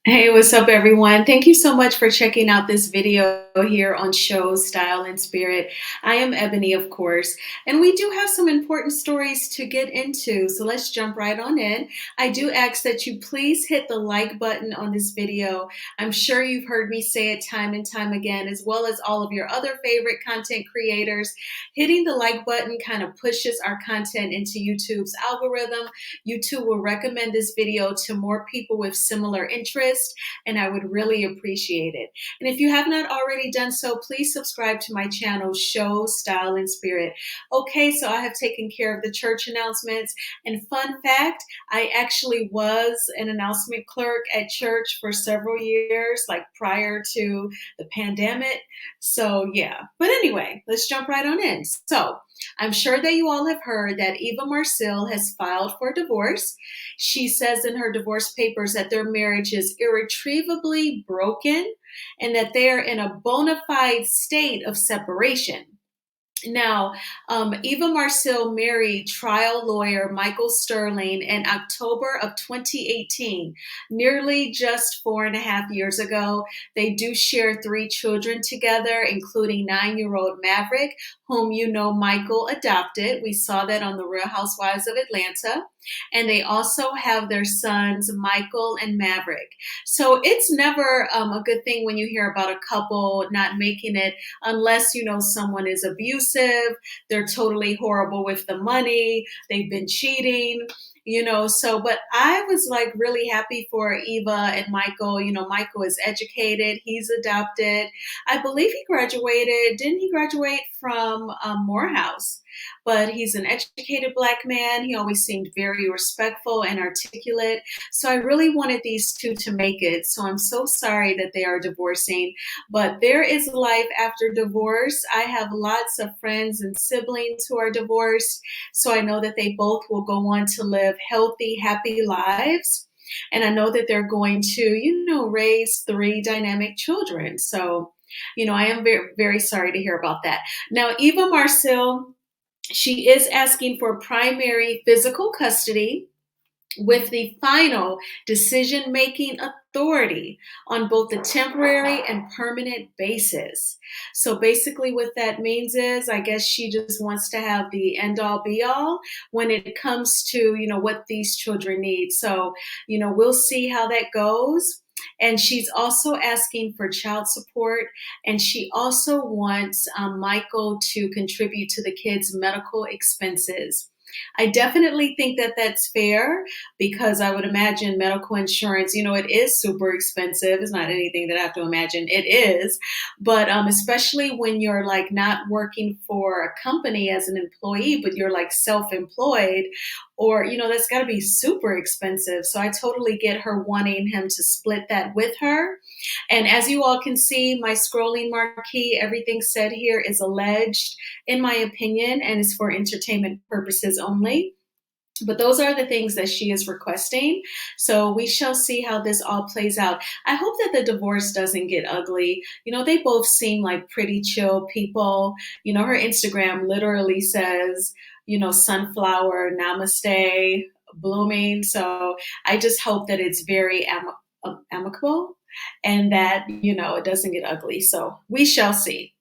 Hey, what's up, everyone? Thank you so much for checking out this video here on Show Style and Spirit. I am Ebony, of course, and we do have some important stories to get into, so let's jump right on in. I do ask that you please hit the like button on this video. I'm sure you've heard me say it time and time again, as well as all of your other favorite content creators. Hitting the like button kind of pushes our content into YouTube's algorithm. YouTube will recommend this video to more people with similar interests, and I would really appreciate it. And if you have not already done so, please subscribe to my channel, Show Style and Spirit. Okay, so I have taken care of the church announcements. And fun fact, I actually was an announcement clerk at church for several years, like prior to the pandemic. So yeah, but anyway, let's jump right on in. So I'm sure that you all have heard that Eva Marcille has filed for divorce. She says in her divorce papers that their marriage is irretrievably broken and that they are in a bona fide state of separation. Now, Eva Marcille married trial lawyer Michael Sterling in October of 2018, nearly just 4.5 years ago. They do share three children together, including 9-year-old Maverick, whom you know Michael adopted. We saw that on The Real Housewives of Atlanta. And they also have their sons, Michael and Maverick. So it's never a good thing when you hear about a couple not making it unless you know someone is abusive, they're totally horrible with the money, they've been cheating, so but I was like really happy for Eva and Michael. Michael is educated, he's adopted. I believe he graduated, didn't he graduate from Morehouse? But he's an educated Black man. He always seemed very respectful and articulate. So I really wanted these two to make it. So I'm so sorry that they are divorcing, but there is life after divorce. I have lots of friends and siblings who are divorced, so I know that they both will go on to live healthy, happy lives. And I know that they're going to, raise three dynamic children. So, I am very, very sorry to hear about that. Now, Eva Marcille, she is asking for primary physical custody with the final decision making authority on both the temporary and permanent basis. So basically, what that means is, I guess she just wants to have the end all be all when it comes to, what these children need. So, we'll see how that goes. And she's also asking for child support. And she also wants Michael to contribute to the kids' medical expenses. I definitely think that that's fair because I would imagine medical insurance, it is super expensive. It's not anything that I have to imagine. It is. But especially when you're like not working for a company as an employee, but you're like self employed, or, that's got to be super expensive. So I totally get her wanting him to split that with her. And as you all can see, my scrolling marquee, everything said here is alleged, in my opinion, and is for entertainment purposes only. But those are the things that she is requesting. So we shall see how this all plays out. I hope that the divorce doesn't get ugly. They both seem like pretty chill people. Her Instagram literally says, sunflower, namaste, blooming. So I just hope that it's very amicable and that, it doesn't get ugly. So we shall see.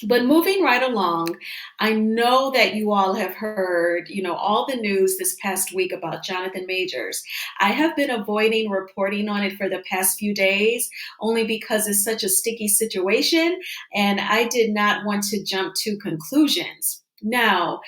But moving right along, I know that you all have heard, all the news this past week about Jonathan Majors. I have been avoiding reporting on it for the past few days, only because it's such a sticky situation, and I did not want to jump to conclusions. Now,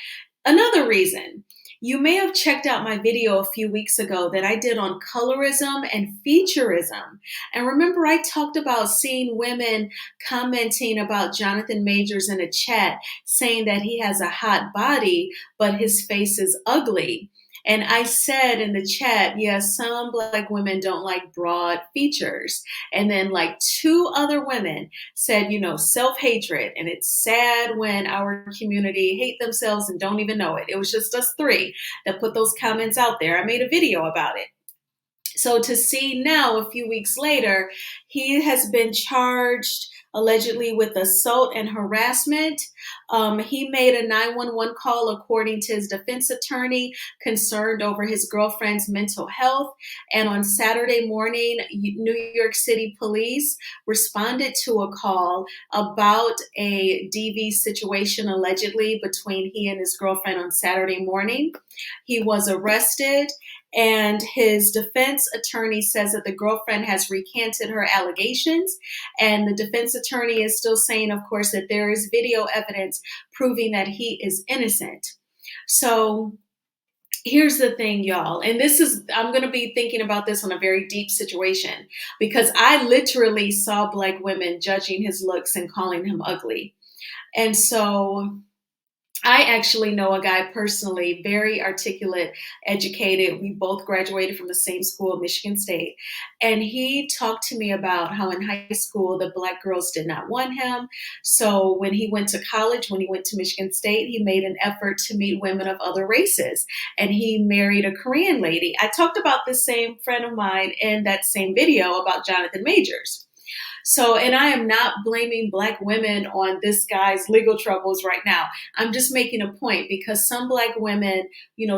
another reason. You may have checked out my video a few weeks ago that I did on colorism and featureism. And remember, I talked about seeing women commenting about Jonathan Majors in a chat saying that he has a hot body, but his face is ugly. And I said in the chat, yeah, some Black women don't like broad features. And then like two other women said, self-hatred. And it's sad when our community hate themselves and don't even know it. It was just us three that put those comments out there. I made a video about it. So to see now, a few weeks later, he has been charged allegedly with assault and harassment. He made a 911 call, according to his defense attorney, concerned over his girlfriend's mental health. And on Saturday morning, New York City police responded to a call about a DV situation allegedly between he and his girlfriend on Saturday morning. He was arrested, and his defense attorney says that the girlfriend has recanted her allegations. And the defense attorney is still saying, of course, that there is video evidence proving that he is innocent. So here's the thing, y'all. And I'm going to be thinking about this on a very deep situation, because I literally saw Black women judging his looks and calling him ugly. And so I actually know a guy personally, very articulate, educated. We both graduated from the same school, Michigan State. And he talked to me about how in high school, the Black girls did not want him. So when he went to college, when he went to Michigan State, he made an effort to meet women of other races. And he married a Korean lady. I talked about this same friend of mine in that same video about Jonathan Majors. So, and I am not blaming Black women on this guy's legal troubles right now. I'm just making a point, because some Black women,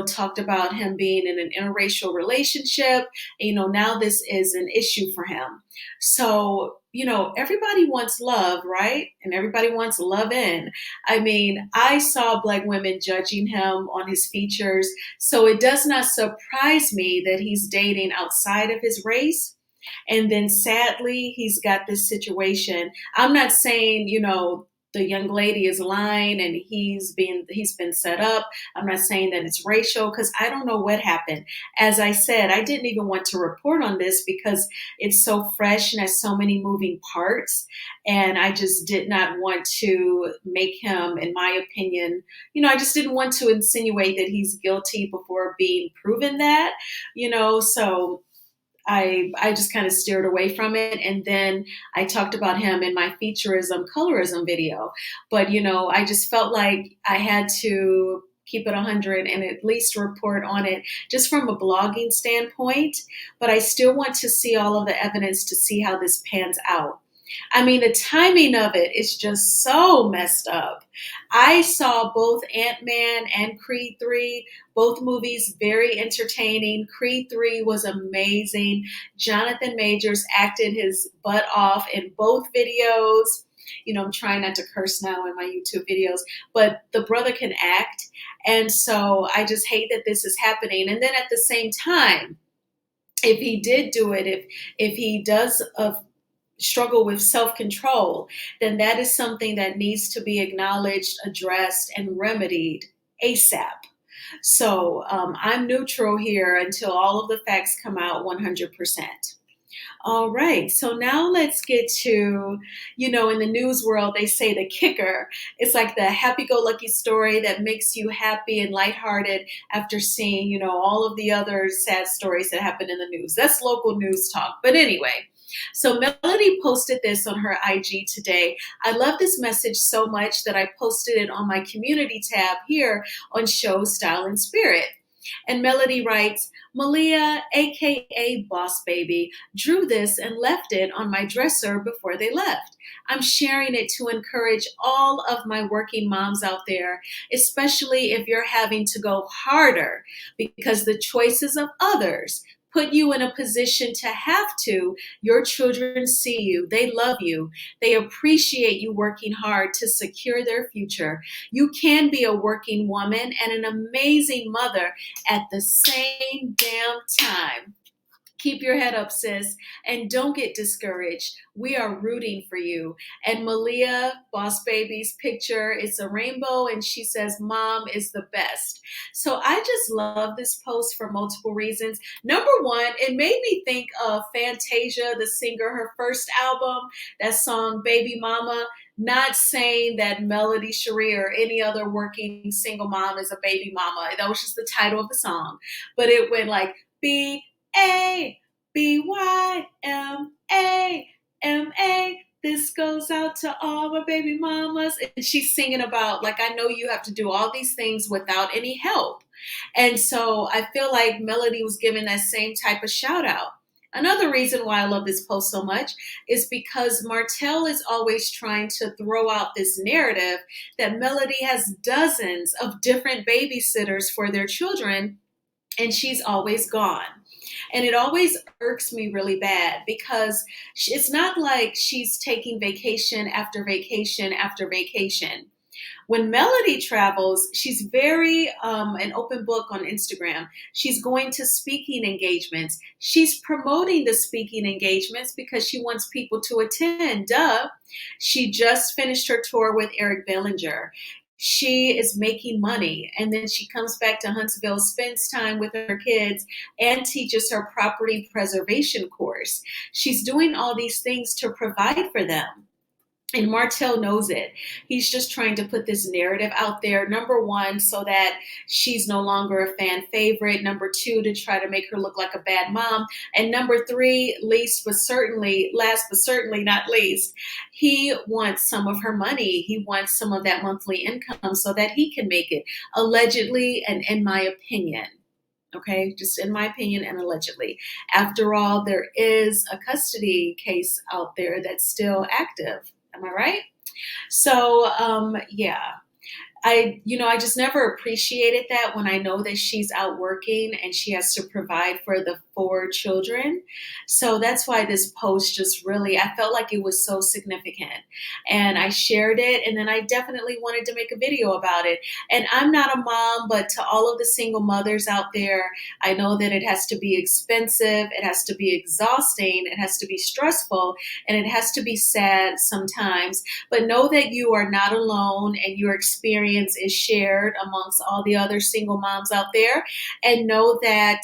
talked about him being in an interracial relationship. Now this is an issue for him. So, everybody wants love, right? And everybody wants love in. I mean, I saw Black women judging him on his features. So it does not surprise me that he's dating outside of his race. And then sadly, he's got this situation. I'm not saying, the young lady is lying and he's been set up. I'm not saying that it's racial, because I don't know what happened. As I said, I didn't even want to report on this because it's so fresh and has so many moving parts. And I just did not want to make him, in my opinion, I just didn't want to insinuate that he's guilty before being proven that, so I just kind of steered away from it. And then I talked about him in my featureism, colorism video. But, I just felt like I had to keep it 100 and at least report on it just from a blogging standpoint. But I still want to see all of the evidence to see how this pans out. I mean, the timing of it is just so messed up. I saw both Ant-Man and Creed 3, both movies very entertaining. Creed 3 was amazing. Jonathan Majors acted his butt off in both videos. I'm trying not to curse now in my YouTube videos, but the brother can act. And so I just hate that this is happening. And then at the same time, if he did do it, if he does struggle with self-control, then that is something that needs to be acknowledged, addressed, and remedied ASAP. So I'm neutral here until all of the facts come out 100%. All right, so now let's get to, in the news world, they say the kicker. It's like the happy-go-lucky story that makes you happy and lighthearted after seeing, all of the other sad stories that happen in the news. That's local news talk. But anyway, so Melody posted this on her IG today. I love this message so much that I posted it on my community tab here on Show Style and Spirit. And Melody writes, Malia, aka Boss Baby, drew this and left it on my dresser before they left. I'm sharing it to encourage all of my working moms out there, especially if you're having to go harder because the choices of others put you in a position to have to. Your children see you. They love you. They appreciate you working hard to secure their future. You can be a working woman and an amazing mother at the same damn time. Keep your head up, sis, and don't get discouraged. We are rooting for you. And Malia, Boss Baby's picture, it's a rainbow, and she says, Mom is the best. So I just love this post for multiple reasons. Number one, it made me think of Fantasia, the singer, her first album, that song, Baby Mama. Not saying that Melody Cherie or any other working single mom is a baby mama. That was just the title of the song. But it went like, BABYMAMA. This goes out to all my baby mamas. And she's singing about, like, I know you have to do all these things without any help. And so I feel like Melody was giving that same type of shout out. Another reason why I love this post so much is because Martell is always trying to throw out this narrative that Melody has dozens of different babysitters for their children and she's always gone. And it always irks me really bad because it's not like she's taking vacation after vacation after vacation. When Melody travels, she's very an open book on Instagram. She's going to speaking engagements. She's promoting the speaking engagements because she wants people to attend. Duh. She just finished her tour with Eric Bellinger. She is making money and then she comes back to Huntsville, spends time with her kids, and teaches her property preservation course. She's doing all these things to provide for them. And Martell knows it. He's just trying to put this narrative out there. Number one, so that she's no longer a fan favorite. Number two, to try to make her look like a bad mom. And number three, last but certainly not least, he wants some of her money. He wants some of that monthly income so that he can make it. Allegedly, and in my opinion. Okay, just in my opinion and allegedly. After all, there is a custody case out there that's still active. Am I right? So, yeah. I just never appreciated that when I know that she's out working and she has to provide for the four children. So that's why this post just really, I felt like it was so significant. And I shared it and then I definitely wanted to make a video about it. And I'm not a mom, but to all of the single mothers out there, I know that it has to be expensive, it has to be exhausting, it has to be stressful, and it has to be sad sometimes. But know that you are not alone and your experience is shared amongst all the other single moms out there. And know that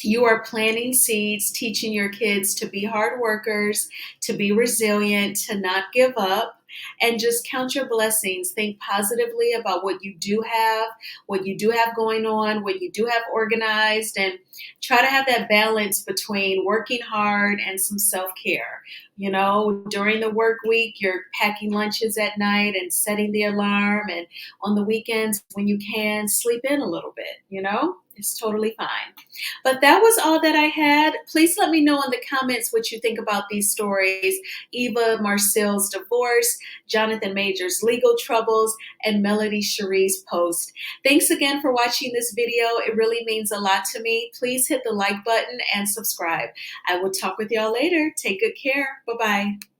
you are planting seeds, teaching your kids to be hard workers, to be resilient, to not give up, and just count your blessings. Think positively about what you do have going on, what you do have organized, and try to have that balance between working hard and some self-care. During the work week, you're packing lunches at night and setting the alarm, and on the weekends, when you can, sleep in a little bit. It's totally fine. But that was all that I had. Please let me know in the comments what you think about these stories. Eva Marcille's divorce, Jonathan Major's legal troubles, and Melody Cherie's post. Thanks again for watching this video. It really means a lot to me. Please hit the like button and subscribe. I will talk with y'all later. Take good care. Bye-bye.